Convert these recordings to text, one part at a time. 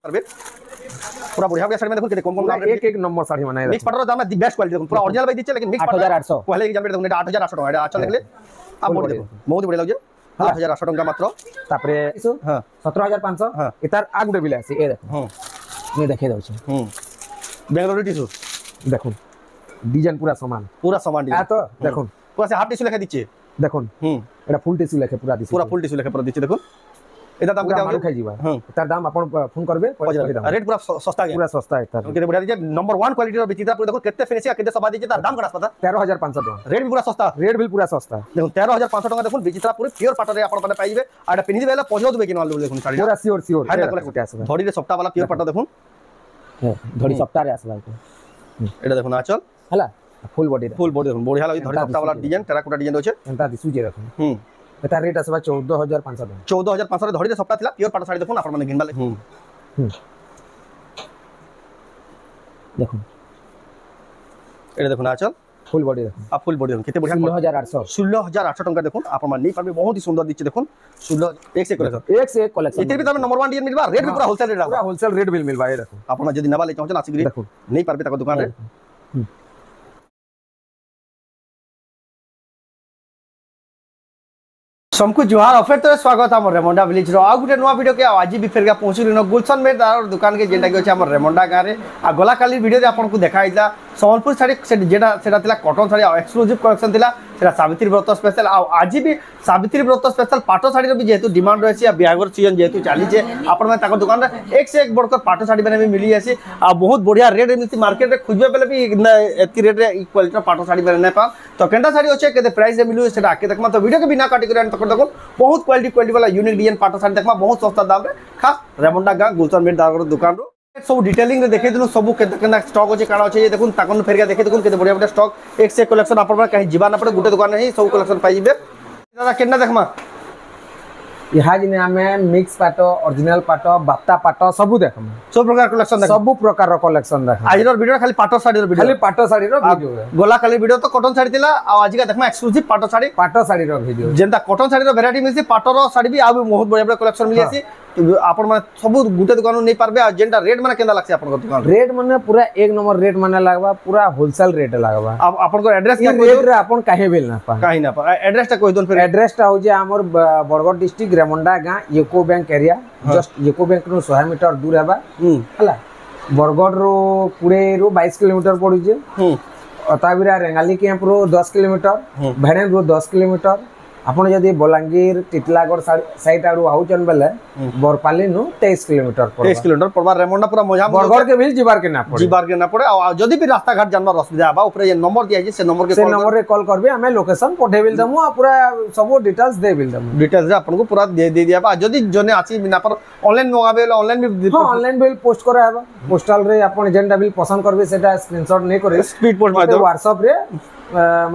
करबे पूरा बढ़िया बढ़िया साड़ी में देखो कम कम दाम एक एक नंबर साड़ी बनाए मिक्स पाटर दाम दी बेस्ट क्वालिटी देखो पूरा ओरिजिनल भाई दिछे लेकिन मिक्स 8800 पहले एग्जाम देखो 8800 टका एटा आचल देखले आप बोल देखो बहुत बढ़िया लागजे 8800 टका मात्र तापरे हां 17500 हां इतार आ गुडे बिले आसी ए देखो हां मैं देखे दउ छी बेंगलोर टिश्यू देखो डिजाइन पूरा समान डिजाइन आ तो देखो पूरा से हाफ टिश्यू लेखा दिछे देखो एटा फुल टिश्यू लेखे पूरा दिछे पूरा फुल टिश्यू लेखा पूरा दिछे देखो एटा दाम केते खाइ जीवा तार दाम अपन फोन करबे रेट पूरा सस्ता है पूरा सस्ता है तार केते बढ़िया दिछे नंबर 1 क्वालिटी रो बेचिता पूरा देखो केते फिनिशिंग केते सफा दिछे तार दाम कड़ा पता 13500 टका रेट भी पूरा सस्ता देखो 13500 टका देखो बेचिता पूरे प्योर पाटर रे अपन पाइ जेबे आडा पिनि देबेला पजो देबे किनवा देखो साड़ी पूरा सियोर धड़ी रे सप्ताह वाला प्योर पाटर देखो धड़ी सप्ताह रे आसला एटा देखो ना चल हला फुल बॉडी देखो बढ़िया लागी धड़ी सप्ताह वाला डिजाइन टेराकोटा डिजाइन होचे एंता दिसु जे देखो एता रेट आसबा 14500 14500 रे धड़ी रे सप्ताह थिला प्योर पाटर साड़ी देखो अपन माने घिनबाले देखो एटा देखो ना चल फुल बॉडी देखो आ फुल बॉडी देखो केते बढ़िया 16800 टका देखो अपन माने नहीं पाबे बहुत ही सुंदर दिछे देखो 16 एक से एक कलेक्शन एते भी तमे नंबर 1 डिजाइन मिलबा रेट भी पूरा होलसेल रेट बिल मिलबा ए देखो अपन जदी नबा ले चाहो ना आसी देखो नहीं पारबे तक दुकान रे सबको जोहार ऑफर तो स्वागत हमर रेमंडा विलेज रो आ गुटे नवा वीडियो के आज भी फेरगा पहुंचली न गुलशन में दार दुकान के जेटा के अछि हमर रेमंडा गां रे आ गोला काली वीडियो रे आपन को देखाइला संबलपुर साड़ी जेटा सेटा थिला कॉटन साड़ी एक्सक्लूसिव कलेक्शन थिला सेटा सावित्री व्रत स्पेशल आ आज भी सावित्री व्रत स्पेशल पाटो साड़ी रो भी जेतु डिमांड रहछि आ बिहागर सीजन जेतु चाली जे आपन में ताको दुकान रे एक से एक बड़कर पाटो साड़ी बने भी मिली आसी आ बहुत बढ़िया रेट मिलती मार्केट रे खुजबे बेले भी एतकी रेट रे क्वालिटी रो पाटो साड़ी बने नै पा तो केंटा साड़ी होचे केते प्राइस रे मिलु सेटा आके देखमा तो वीडियो के बिना काटी करे तक देखो बहुत क्वालिटी वाला यूनिक डिजाइन पाटो साड़ी देखमा बहुत सस्ता दाम रे खास रेमंडा गां गुलशन में दार दुकान रो सब डिटेलिंग रे देखे दिनु सब केतना स्टॉक होचे काना होचे ये देखुन ताकन फेरगा देखे देखुन केते बढ़िया बढ़िया स्टॉक एक से कलेक्शन अपन कहीं जीवा ना पड़े गुटे दुकान नहीं सब कलेक्शन पाई जिबे दादा केना देखमा यहाँ जिने हमें मिक्स पाटो ओरिजिनल पाटो बाप्ता पाटो सब देखम सब प्रकार कलेक्शन देख सब प्रकार रो कलेक्शन देख आज रो वीडियो खाली पाटो साड़ी रो वीडियो खाली पाटो साड़ी रो वीडियो गोला काली वीडियो तो कॉटन साड़ी थिला आ आज का देखमा एक्सक्लूसिव पाटो साड़ी रो वीडियो जेंता कॉटन साड़ी रो वैरायटी मिलसी पाटो रो साड़ी भी आ बहुत बढ़िया बढ़िया कलेक्शन मिली आसी आपन माने सब गुटे दुकान नहीं पारबे आ जेंटा रेट माने केंदा लागसे आपन को दुकान रेट माने पूरा एक नंबर रेट माने लागबा पूरा होलसेल रेट लागबा अब आपन को एड्रेस क्या रेट रे आपन काहे बेल ना पा काहे ना पा एड्रेस ता कोइ दोन फिर एड्रेस ता हो जे हमर बरगड़ डिस्ट्रिक्ट रेमंडा गां UCO bank area just UCO bank नो 100 मीटर दूर हेबा हला बरगड़ रो पुरे रो 22 किलोमीटर पड़ी जे अताबिरा रेंगाली कैंप रो 10 किलोमीटर भेड़ेन रो 10 किलोमीटर आपण जदी बलांगीर टिटलागढ़ साइड आडू आउचन बेले बरपाली नु 23 किलोमीटर पड़बा 23 किलोमीटर पड़बा रेमंडा पूरा मजा बरगड़ के बिल जीवार के ना पड़े आ जदी भी रास्ता घाट जानवर असुविधा आबा ऊपर ये नंबर दिया जे से नंबर रे कॉल करबे हमें लोकेशन पठे बिल दमु आ पूरा सब डिटेल्स दे बिल दमु डिटेल्स रे आपन को पूरा दे दिया बा जदी जने आसी बिना पर ऑनलाइन मंगाबे ऑनलाइन भी ऑनलाइन बिल पोस्ट करा आबा पोस्टल रे आपन जेंडा बिल पसंद करबे सेटा स्क्रीनशॉट नहीं करे स्पीड पोस्ट माध्यम व्हाट्सएप रे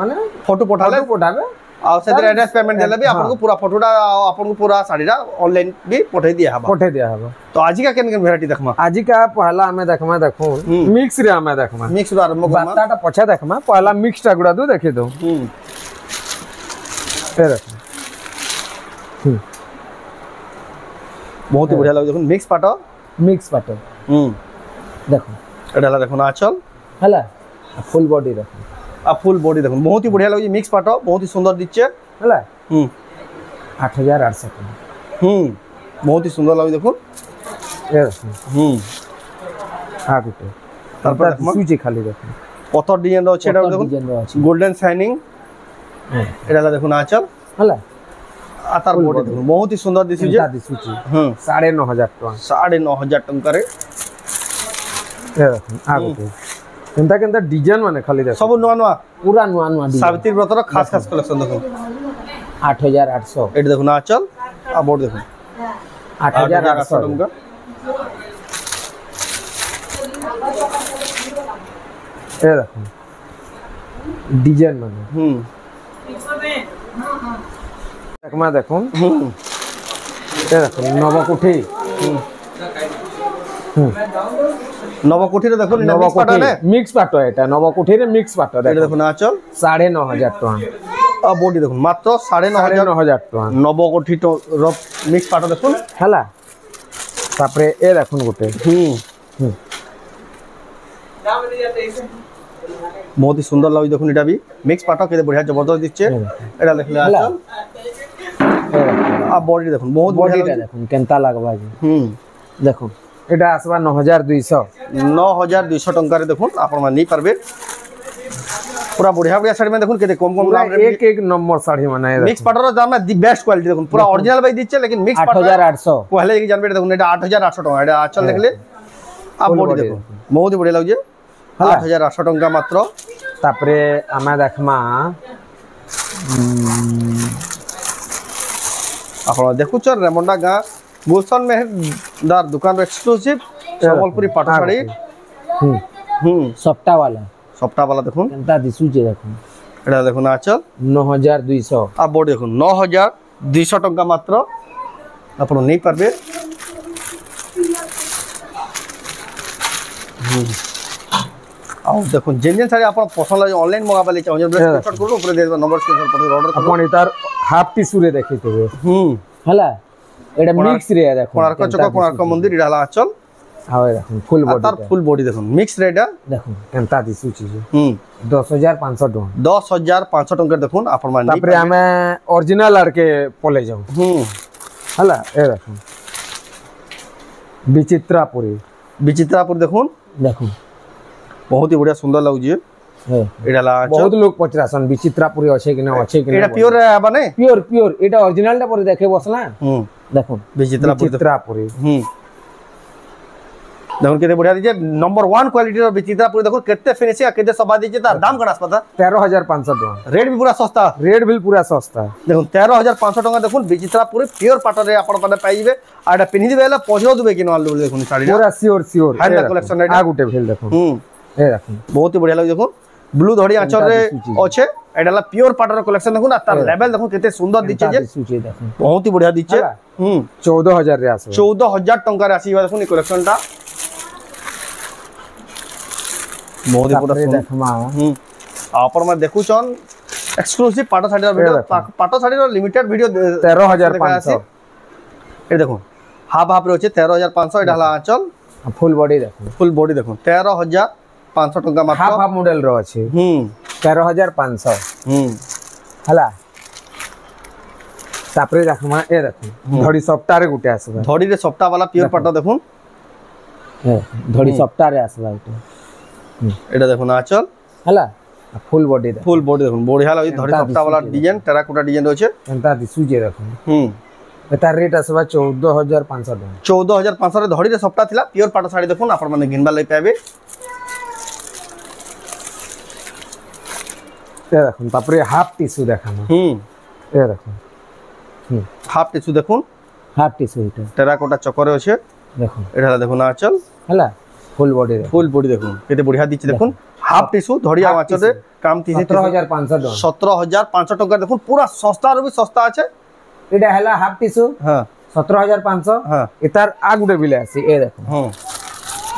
माने फोटो पठाबे आ सेदर एड्रेस पेमेंट देले भी आपन को पूरा फोटोडा आपन को पूरा साड़ीडा ऑनलाइन भी पठे दिया हबा तो आज का केन वैरायटी देखमा आज का पहला हमें देखमा देखो मिक्स रे हमें देखमा मिक्स रो आरंभ करमा बाताटा पछा देखमा पहला मिक्स टा गुडा दो देखि दो फेर बहुत ही बढ़िया लाग देखो मिक्स पाटो देखो एडाला देखो ना चल हला फुल बॉडी देखो आ फुल बॉडी देखो बहुत ही बढ़िया लागी मिक्स पाटो बहुत ही सुंदर दिछे हला 8800 बहुत ही सुंदर लागी देखो आ गुटे तापर सुजी खाली देखो पत्थर डिजाइन रो छेडा देखो गोल्डन शाइनिंग एडाला देखो ना चल हला आ तार बॉडी देखो बहुत ही सुंदर दिसु जे सुजी 9500 टका 9500 टका रे ए देखो आ गुटे केंता डिजाइन माने खाली देखो सब नुआ पूरा नुआ डिजाइन सावित्री व्रत रो खास कलेक्शन देखो 8800 एट देखो ना चल आ बोर्ड देखो 8800 टका ए देखो डिजाइन माने देखमा देखो ए देखो नवकोठी नवकोठी रे देखो मिक्स पाटो ने मिक्स पाटो एटा नवकोठी रे मिक्स पाटो देखो ना चल 9500 टका आ बॉडी देखो मात्र 9500 टका नवकोठी तो मिक्स पाटो देखो हला তারপরে এ দেখুন গোটে बहुत ही सुंदर लाଗୁଛି দেখুন এটা भी मिक्स पाटो केते बढ़िया जबरदस्त दिচ্ছে এটা দেখলে আচল आ बॉडी देखुन बहुत বডিটা দেখুন কেনতা লাগবা যে দেখুন এটা আসবা 9200 9200 टंका रे देखुन आपण मान नहीं पारबे पूरा बढ़िया बढ़िया साड़ी में देखुन केते कम कम दाम रे एक एक नंबर साड़ी बनाए मिक्स पाटो दाम में दी बेस्ट क्वालिटी देखुन पूरा ओरिजिनल भाई दिচ্ছে लेकिन मिक्स पाटो 8800 पहले की जानबे देखुन এটা 8800 टंका এটা আচল দেখলে आ बॉडी देखुन बहुत ही बढ़िया लाଗୁছে 8800 टंका मात्र तापरे आमे देखमा आपण देखुछ रेमंडा गाँ गुलशन मेहरदार दुकान एक्सक्लूसिव संबलपुरी पाटो साड़ी सप्ता वाला देखुन केनता दिसु जे देखुन एटा देखुन आचल 9200 आ बोर्ड देखुन 9200 टंका मात्र आपण नहीं पारबे आ देखुन जेन साड़ी आपण पसंद लागे ऑनलाइन मंगाबा ले चाहो स्क्रीनशॉट करू ऊपर दे नंबर स्क्रीनशॉट पठो ऑर्डर करू आपण इतार हाफ टिश्यू रे देखितबे हला एटा मिक्स रे देखो कोणार्क मंदिर इडा हला आचल हावे देखुन फुल बॉडी तार फुल बॉडी देखुन मिक्स रेडा देखुन केनता दिसु छी 10500 टका 10500 टका देखुन आपण मान तापरे हमें ओरिजिनल आर के पले जाऊ हला ए देखुन विचित्रापुरी देखुन बहुत ही बढ़िया सुंदर लागु जे एडा ला बहुत लोग पचरासन विचित्रापुरी अच्छे कि ना एडा प्योर रहबा ने प्योर एटा ओरिजिनल टा पर देखे बसला देखो विचित्रापुरी देखो केते बढ़िया दीजे नंबर 1 क्वालिटी रो विचित्रापुरी देखो केते फिनिशिंग केते सभा दीजे तार दाम कड़ा पता 13500 टका रेट भी पूरा सस्ता देखो 13500 टका देखो विचित्रापुरी प्योर पाटो रे आपण पने पाइबे आडा पिनि दिबेला पजो दिबे कि न देखो साड़ी पूरा श्योर हैंड कलेक्शन रे आ गुटे भेल देखो ए देखो बहुत ही बढ़िया लाग देखो ब्लू धड़ी आंचल रे अच्छे एडाला प्योर पाटर कलेक्शन देखो ना तार लेवल देखो केते सुंदर दिचे जे बहुत ही बढ़िया दिचे 14000 रे आसे 14000 टंका रे आसीबा देखो नि कलेक्शन ता बहुत ही बढ़िया देखमा आपण में देखुछन एक्सक्लूसिव पाटो साड़ी रो वीडियो पाटो साड़ी रो लिमिटेड वीडियो 13500 ए देखो हाफ रे होचे 13500 एडाला आंचल फुल बॉडी देखो 13500 टंका मात्र हाफ मॉडल रो अछि 13500 हला तापरे देखमा ए देखो धड़ी सप्ताह रे गुटे आसबा धड़ी रे सप्ताह वाला प्योर पाटो देखो धड़ी सप्ताह रे आसबा एटा देखो ना आचल हला फुल बॉडी देखो बढ़िया लागी धड़ी सप्ताह वाला डिजाइन टेराकोटा डिजाइन होचे एंता दिसु जे देखो एता रेट आसबा 14500 टका 14500 रे धड़ी रे सप्ताह थिला प्योर पाटो साड़ी देखो आपण माने घिनबा लई पाबे ए देखो तापरे हाफ टिश्यू देखाना ए देखो हाफ टिश्यू देखो एटा टेराकोटा चक्कर होचे देखो एटा देखो ना आचल हला फुल बॉडी देखो केते बढ़िया दिछि देखो हाफ टिश्यू धड़ी आंचल रे काम 17500 टका 17500 टका देखो पूरा सस्ता रो भी सस्ता আছে एटा हला हाफ टिश्यू हां 17500 हां एतार आ गुडे बिले आसी ए देखो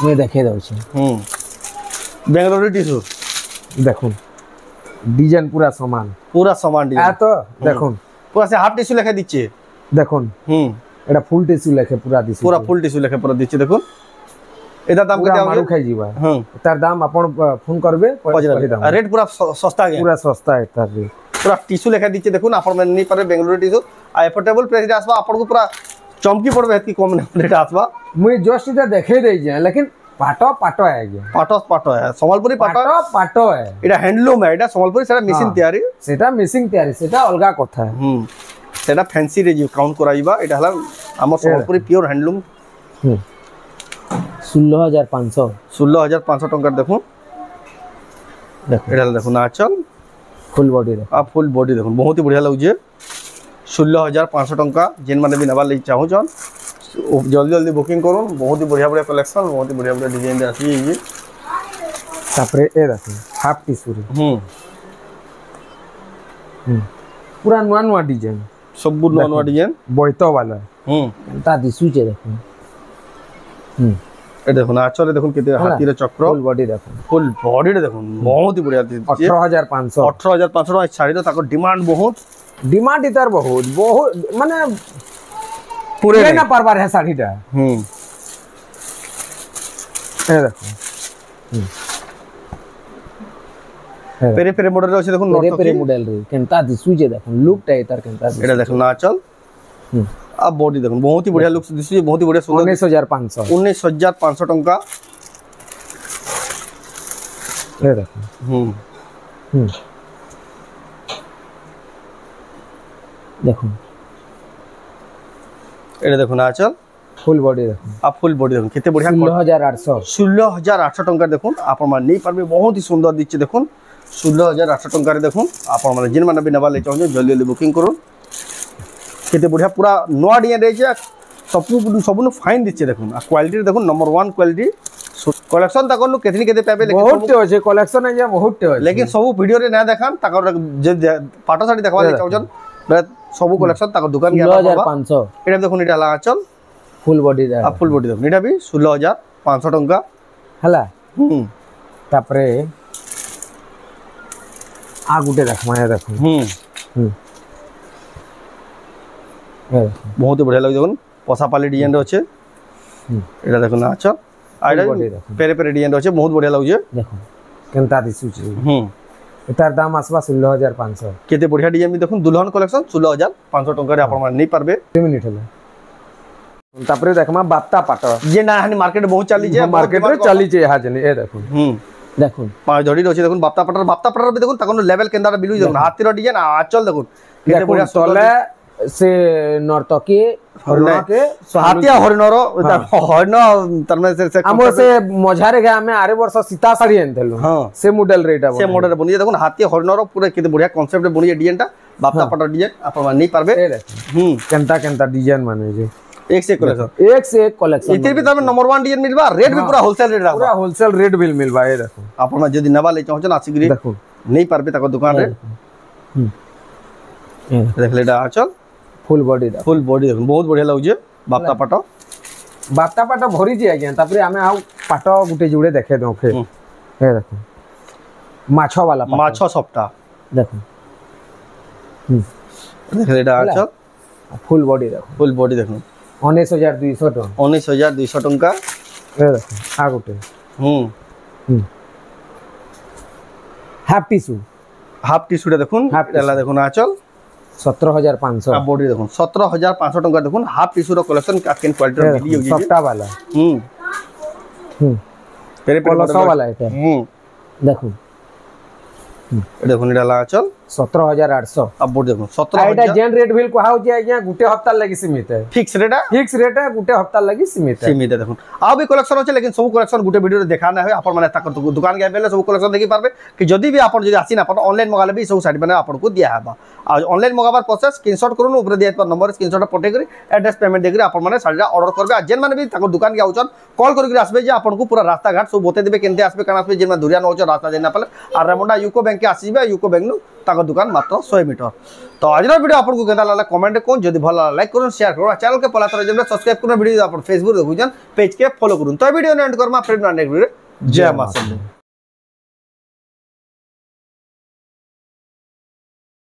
मैं देखे दउ छी बेंगलोर टिश्यू देखो डिजाइन पूरा समान डिजाइन आ तो देखो पूरा से हाफ टिश्यू लेखे दिछि देखो एटा फुल टिश्यू लेखे पूरा दिछि पूरा फुल टिश्यू लेखे पूरा दिछि देखो एदा दाम केते मारू खाइ जीवा तार दाम अपन फोन करबे रेट पूरा सस्ता है पूरा सस्ता है तार रेट पूरा टिश्यू लेखा दिछि देखो आपण में नहीं पारे बेंगलोर टिश्यू अफोर्डेबल प्राइस आसबा आपण को पूरा चमकी पड़बे हेती कम रेट आसबा मुई जस्ट इटा देखे दे जे लेकिन पाटो है जे पाटो है संबलपुरी पाटो है एटा हैंडलूम है एटा संबलपुरी सेटा मेसिन तयारी सेटा अलगा कथा सेटा फैंसी रे जो काउंट कराइबा एटा हला हमर संबलपुरी प्योर हैंडलूम 16500 टंका देखो एटा देखो ना चल फुल बॉडी देखो बहुत ही बढ़िया लागु जे 16500 टंका जेन माने भी नबा ले चाहू जन जल्दी बुकिंग करूँ बहुत ही बढ़िया कलेक्शन बहुत ही बढ़िया डिजाइन आसी ये तापरे ए देखो हाफ टिश्यू पूरा नुआ डिजाइन सब नुआ डिजाइन बोइतो वाला ता दिसु जे देखो ए देखो ना आचल देखो केते हाथी रे चक्र फुल बॉडी रे देखो बहुत ही बढ़िया 18500 साड़ी रो ताको डिमांड इतार बहुत माने पूरे ना परबार है साड़ीटा ए देखो पेरे पेरे मॉडल रे अछि देखो पेरे पेरे मॉडल रे केनता दिसु जे देखो लुक टा एतार केनता एटा देखो ना चल अब बॉडी देखो बहुत ही बढ़िया लुक दिसु बहुत ही बढ़िया सुंदर 19500 19500 टंका ए देखो देखो एटा देखो ना चल फुल बॉडी देखो आप फुल बॉडी देखो केते बढ़िया 16800 16800 टंका देखो आपण माने नहीं पारबे बहुत ही सुंदर दिछे देखो 16800 टंका रे देखो आपण माने जिन माने भी नबा ले चाहो जल्दी जल्दी बुकिंग करू केते बढ़िया पूरा नवा डिजाइन रे जे सबनु फाइन दिछे देखो आ क्वालिटी देखो नंबर 1 क्वालिटी कलेक्शन तकनु केतनी केते पाबे लेकिन बहुत होचे कलेक्शन है बहुत होचे लेकिन सब वीडियो रे ना देखान तकर जे पाटो साड़ी देखवा ले चाहो सब कलेक्शन तक दुकान के 16500 एटा देखो निटा ला चल फुल बॉडी दा फुल बॉडी देखो निटा भी 16500 टंका हला तापरे आ गुटे देखमा है देखो बहुत बढ़िया लगे देखो पसापाली डिजाइन रे अच्छे एटा देखो ना अच्छा आइडा पेरे पेरे डिजाइन रे अच्छे बहुत बढ़िया लगे देखो केनता दिसु छी एतार दाम आसबा 16500 केते बढ़िया डिजाइन भी देखो दुल्हन कलेक्शन 16500 टंका रे आपण माने नहीं पारबे 2 मिनिट हला तापरे देखमा बाप्ता पाट जे ना हानि मार्केट बहुत चली जे मार्केट रे चली जे हा जनी ए देखो देखो पांच धड़ी रे देखो बाप्ता पटर भी देखो तकन लेवल केंदा बिलु देखो हाथी रो डिजाइन आचल देखो केते बढ़िया तले से नर्तकी हरिण के हाथिया हरिणर हरिण तरमे से हमो से मझारे गे हमें आरे वर्ष सीता साड़ी एनथलु हां से मॉडल रेटा से मॉडल रे बनी देखो हाथी हरिणर पूरा केते बढ़िया कांसेप्ट रे बनी डिजाइन ता बाप्ता पटर डिजाइन आपण नहीं पारबे केनता केनता डिजाइन माने जे एक से एक कलेक्शन इते भी तमे नंबर 1 डिजाइन मिलबा रेट भी पूरा होलसेल रेट पूरा होलसेल रेट बिल मिलबा ए देखो आपण जदी नबा ले चाहो ना आसिक देखो नहीं पारबे तक दुकान रे देख लेडा चल फुल बॉडी देखो बहुत बढ़िया लागु जे बाप्ता पाट भरी जे आज्ञा तापरे हमें आउ पाट गुटे जुड़े देखे दो ए देखो माछो वाला माछो सप्ता देखो देख लेडा चल फुल बॉडी देखो 19200 टका 19200 टका ए देखो आ गुटे हाफ टिश्यू देखुन एला देखुन आ चल 17500 आ बॉडी देखुन 17500 टका देखुन हाफ टिश्यू रो कलेक्शन केन क्वालिटी रो मिली होगी सप्ता वाला पेरे पलसा वाला एटा देखो देखुन एला चल 17800 अब बोर्ड देखो 17000 एटा जेन रेट बिल को हाउ जे आज्ञा गुटे हफ्ता लगी सीमित है फिक्स रेट है गुटे हफ्ता लगी सीमित है देखो आ भी कलेक्शन अछि लेकिन सब कलेक्शन गुटे वीडियो रे देखाना है आपण माने तक दुकान के बेले सब कलेक्शन देखि पारबे कि जदी भी आपण जदी आसी ना आपण ऑनलाइन मंगाले भी सब साइड बने आपण को दिया हबा आ ऑनलाइन मंगाबार प्रोसेस स्क्रीनशॉट करूनु ऊपर दिया पर नंबर स्क्रीनशॉट पठे करी एड्रेस पेमेंट देकरी आपण माने साइड ऑर्डर करबे आ जेन माने भी तक दुकान के आउचन कॉल करके आसबे जे आपण को पूरा रास्ता घाट सब बते देबे केनते आसबे काना आसबे जेन में दुरिया नौच रास्ता जेना पले आ रेमंडा यूको बैंक के आसीबे यूको बैंक नु तक दुकान मात्र 100 मीटर तो आज वीडियो आपको केदा लागला कमेंट कोन जदी भला लाइक करूँ शेयर करूँ चैनल के पला तरह सब्सक्राइब करूँ वीडियो आप फेसबुक देखुन पेज के फॉलो करूँ तो वीडियो एंड करमा फिर नेक्स्ट वीडियो जय मां।